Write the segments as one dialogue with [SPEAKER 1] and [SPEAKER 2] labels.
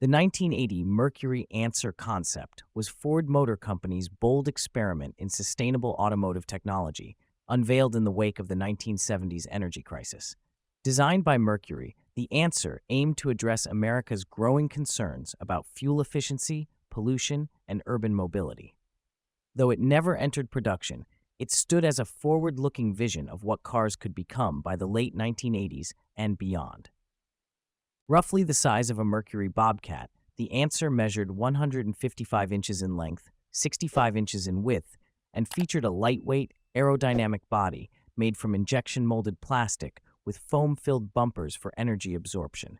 [SPEAKER 1] The 1980 Mercury Antser Concept was Ford Motor Company's bold experiment in sustainable automotive technology, unveiled in the wake of the 1970s energy crisis. Designed by Mercury, the Antser aimed to address America's growing concerns about fuel efficiency, pollution, and urban mobility. Though it never entered production, it stood as a forward-looking vision of what cars could become by the late 1980s and beyond. Roughly the size of a Mercury Bobcat, the Antser measured 155 inches in length, 65 inches in width, and featured a lightweight, aerodynamic body made from injection-molded plastic with foam-filled bumpers for energy absorption.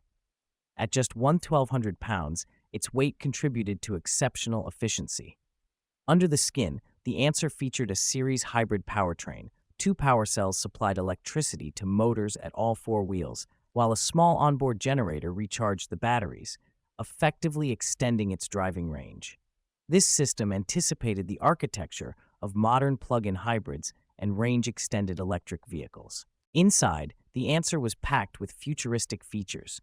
[SPEAKER 1] At just 1,200 pounds, its weight contributed to exceptional efficiency. Under the skin, the Antser featured a series hybrid powertrain. Two power cells supplied electricity to motors at all four wheels, while a small onboard generator recharged the batteries, effectively extending its driving range. This system anticipated the architecture of modern plug-in hybrids and range-extended electric vehicles. Inside, the Antser was packed with futuristic features.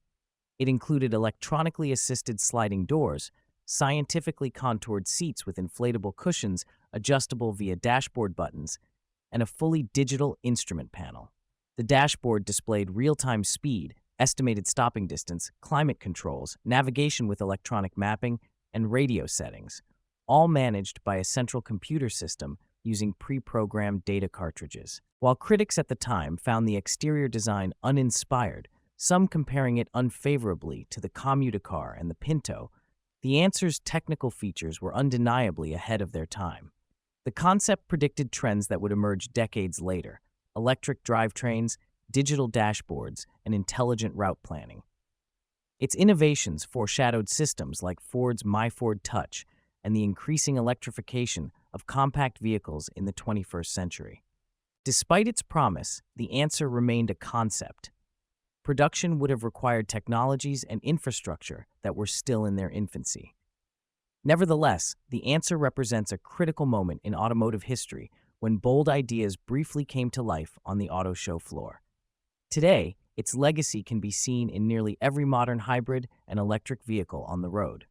[SPEAKER 1] It included electronically assisted sliding doors, scientifically contoured seats with inflatable cushions adjustable via dashboard buttons, and a fully digital instrument panel. The dashboard displayed real-time speed, estimated stopping distance, climate controls, navigation with electronic mapping, and radio settings, all managed by a central computer system using pre-programmed data cartridges. While critics at the time found the exterior design uninspired, some comparing it unfavorably to the Commutecar and the Pinto, the Antser's technical features were undeniably ahead of their time. The concept predicted trends that would emerge decades later: electric drivetrains, digital dashboards, and intelligent route planning. Its innovations foreshadowed systems like Ford's MyFord Touch and the increasing electrification of compact vehicles in the 21st century. Despite its promise, the Antser remained a concept. Production would have required technologies and infrastructure that were still in their infancy. Nevertheless, the Antser represents a critical moment in automotive history when bold ideas briefly came to life on the auto show floor. Today, its legacy can be seen in nearly every modern hybrid and electric vehicle on the road.